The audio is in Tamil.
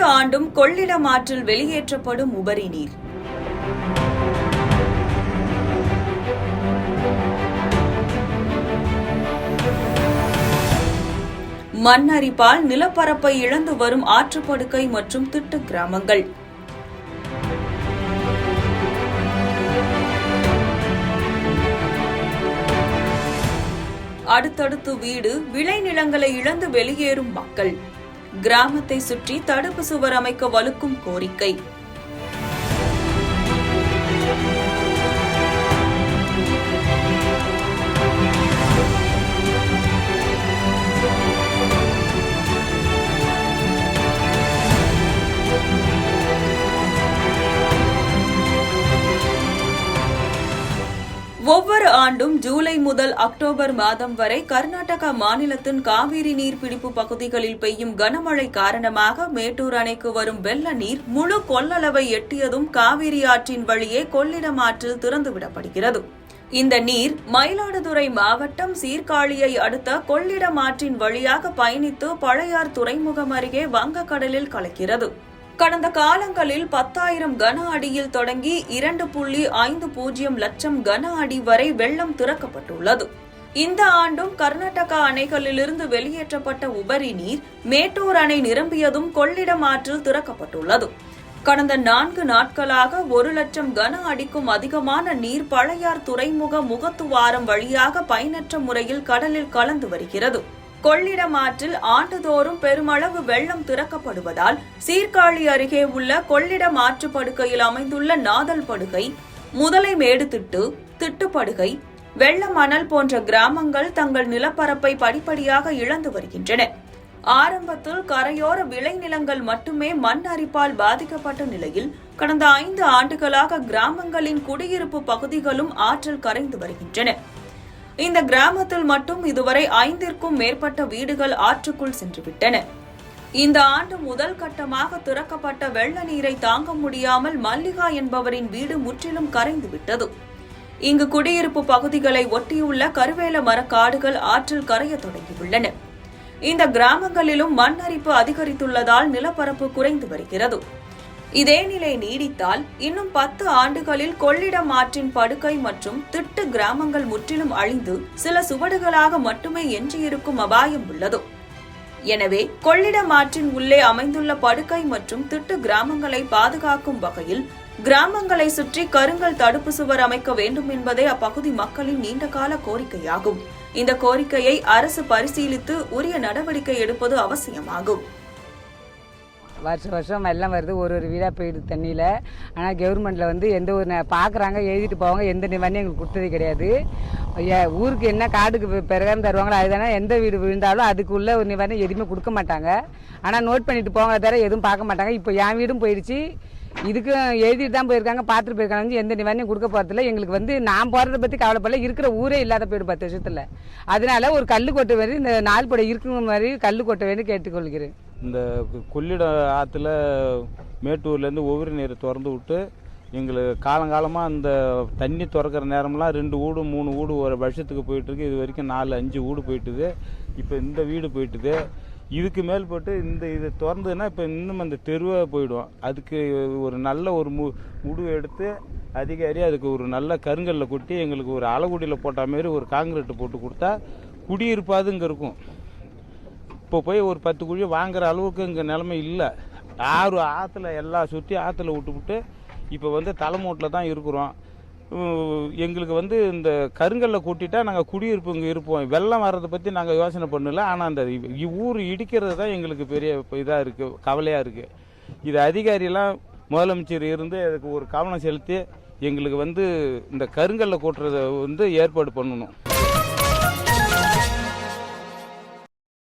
ஒவ்வொரு ஆண்டும் கொள்ளிடம் ஆற்றில் வெளியேற்றப்படும் உபரி நீர். மண் அரிப்பால் நிலப்பரப்பை இழந்து வரும் ஆற்றுப்படுக்கை மற்றும் திட்டு கிராமங்கள். அடுத்தடுத்து வீடு, விளைநிலங்களை இழந்து வெளியேறும் மக்கள். கிராமத்தை சுற்றி தடுப்பு சுவர் அமைக்க வலுக்கும் கோரிக்கை. ஒவ்வொரு ஆண்டும் ஜூலை முதல் அக்டோபர் மாதம் வரை கர்நாடகா மாநிலத்தின் காவிரி நீர்பிடிப்பு பகுதிகளில் பெய்யும் கனமழை காரணமாக மேட்டூர் அணைக்கு வரும் வெள்ள நீர் முழு கொள்ளளவை எட்டியதும் காவிரி ஆற்றின் வழியே கொள்ளிடம் ஆற்றில் திறந்துவிடப்படுகிறது. இந்த நீர் மயிலாடுதுறை மாவட்டம் சீர்காழியை அடுத்த கொள்ளிடம் ஆற்றின் வழியாக பயணித்து பழையார் துறைமுகம் அருகே வங்கக்கடலில் கலக்கிறது. கடந்த காலங்களில் 10,000 கன அடியில் தொடங்கி 2.50 லட்சம் கன அடி வரை வெள்ளம் திறக்கப்பட்டுள்ளது. இந்த ஆண்டும் கர்நாடகா அணைகளிலிருந்து வெளியேற்றப்பட்ட உபரி நீர் மேட்டூர் அணை நிரம்பியதும் கொள்ளிடம் ஆற்றில் திறக்கப்பட்டுள்ளது. கடந்த 4 நாட்களாக 1 லட்சம் கன அடிக்கும் அதிகமான நீர் பழையார் துறைமுக முகத்துவாரம் வழியாக பயனற்ற முறையில் கடலில் கலந்து வருகிறது. கொள்ளிடம் ஆற்றில் ஆண்டுதோறும் பெருமளவு வெள்ளம் திறக்கப்படுவதால் சீர்காழி அருகே உள்ள கொள்ளிடம் ஆற்றுப்படுகையில் அமைந்துள்ள நாதல் படுகை, முதலை மேடு திட்டு, திட்டுப்படுகை, வெள்ள மணல் போன்ற கிராமங்கள் தங்கள் நிலப்பரப்பை படிப்படியாக இழந்து வருகின்றன. ஆரம்பத்தில் கரையோர விளைநிலங்கள் மட்டுமே மண் அரிப்பால் பாதிக்கப்பட்ட நிலையில் கடந்த 5 ஆண்டுகளாக கிராமங்களின் குடியிருப்பு பகுதிகளும் ஆற்றில் கரைந்து வருகின்றன. இந்த கிராமத்தில் மட்டும் இதுவரை 5ற்கும் மேற்பட்ட வீடுகள் ஆற்றுக்குள் சென்றுவிட்டன. இந்த ஆண்டு முதல் கட்டமாக திறக்கப்பட்ட வெள்ள நீரை தாங்க முடியாமல் மல்லிகா என்பவரின் வீடு முற்றிலும் கரைந்துவிட்டது. இங்கு குடியிருப்பு பகுதிகளை ஒட்டியுள்ள கருவேல மரக்காடுகள் ஆற்றில் கரைய தொடங்கியுள்ளன. இந்த கிராமங்களிலும் மண் அரிப்பு அதிகரித்துள்ளதால் நிலப்பரப்பு குறைந்து வருகிறது. இதே நிலை நீடித்தால் இன்னும் 10 ஆண்டுகளில் கொள்ளிடம் ஆற்றின் படுகை மற்றும் திட்டு கிராமங்கள் முற்றிலும் அழிந்து சில சுவடுகளாக மட்டுமே எஞ்சியிருக்கும் அபாயம் உள்ளது. எனவே கொள்ளிடம் ஆற்றின் உள்ளே அமைந்துள்ள படுகை மற்றும் திட்டு கிராமங்களை பாதுகாக்கும் வகையில் கிராமங்களை சுற்றி கருங்கல் தடுப்பு சுவர் அமைக்க வேண்டும் என்பதே அப்பகுதி மக்களின் நீண்டகால கோரிக்கையாகும். இந்த கோரிக்கையை அரசு பரிசீலித்து உரிய நடவடிக்கை எடுப்பது அவசியமாகும். வருஷம் எல்லாம் வருது, ஒரு வீடாக போயிடுது தண்ணியில். ஆனால் கவர்மெண்ட்டில் எந்த ஒரு பார்க்குறாங்க, எழுதிட்டு போவாங்க, எந்த நிவாரணம் எங்களுக்கு கொடுத்தது கிடையாது. ஊருக்கு என்ன காடுக்கு பிறகு தருவாங்களோ அதுதானே, எந்த வீடு விழுந்தாலும் அதுக்குள்ள ஒரு நிவாரணம் எதுவுமே கொடுக்க மாட்டாங்க. ஆனால் நோட் பண்ணிட்டு போவாங்க தவிர எதுவும் பார்க்க மாட்டாங்க. இப்போ என் வீடும் போயிடுச்சு, இதுக்கும் எழுதிட்டு தான் போயிருக்காங்க, பார்த்துட்டு போயிருக்காங்க. எந்த நிவாரணம் கொடுக்க போகிறதில்ல. எங்களுக்கு நான் போகிறத பற்றி கவலைப்படல, இருக்கிற ஊரே இல்லாத போயிடும் 10 வருஷத்தில். அதனால ஒரு கல் கொட்ட வேண்டி, இந்த நாள் படம் இருக்கிற மாதிரி கல் கொட்ட வேண்டி கேட்டுக்கொள்கிறேன். இந்த கொள்ளிடம் ஆற்றுல மேட்டூர்லேருந்து ஒவ்வொரு நீரை திறந்து விட்டு எங்களுக்கு காலங்காலமாக அந்த தண்ணி திறக்கிற நேரம்லாம் 2 வீடு 3 வீடு ஒரு வருஷத்துக்கு போயிட்டுருக்கு. இது வரைக்கும் 4-5 வீடு போயிட்டுது. இப்போ இந்த வீடு போயிட்டுது. இதுக்கு மேல் போட்டு இது திறந்ததுன்னா இப்போ இன்னும் அந்த தெருவாக போயிடும். அதுக்கு ஒரு நல்ல ஒரு முடிவு எடுத்து அதிகாரி அதுக்கு ஒரு நல்ல கருங்கல்ல கொட்டி எங்களுக்கு ஒரு அளகுடியில் போட்ட மாரி ஒரு காங்கிரீட்டு போட்டு கொடுத்தா குடியிருப்பாது இங்கே இருக்கும். இப்போ போய் ஒரு 10 குழி வாங்குற அளவுக்கு இங்கே நிலைமை இல்லை. ஆற்றுல எல்லாம் சுற்றி ஆற்றுல விட்டுவிட்டு இப்போ தலைமூட்டில் தான் இருக்கிறோம். எங்களுக்கு இந்த கருங்கல்ல கூட்டிட்டா நாங்கள் குடியிருப்பு இங்கே இருப்போம். வெள்ளம் வர்றதை பற்றி நாங்கள் யோசனை பண்ணல. ஆனால் அந்த ஊர் இடிக்கிறது தான் எங்களுக்கு பெரிய இதாக இருக்குது, கவலையாக இருக்குது. இது அதிகாரியெல்லாம் முதலமைச்சர் இருந்து அதுக்கு ஒரு கவனம் செலுத்தி எங்களுக்கு இந்த கருங்கல்ல கூட்டுறதை ஏற்பாடு பண்ணணும்.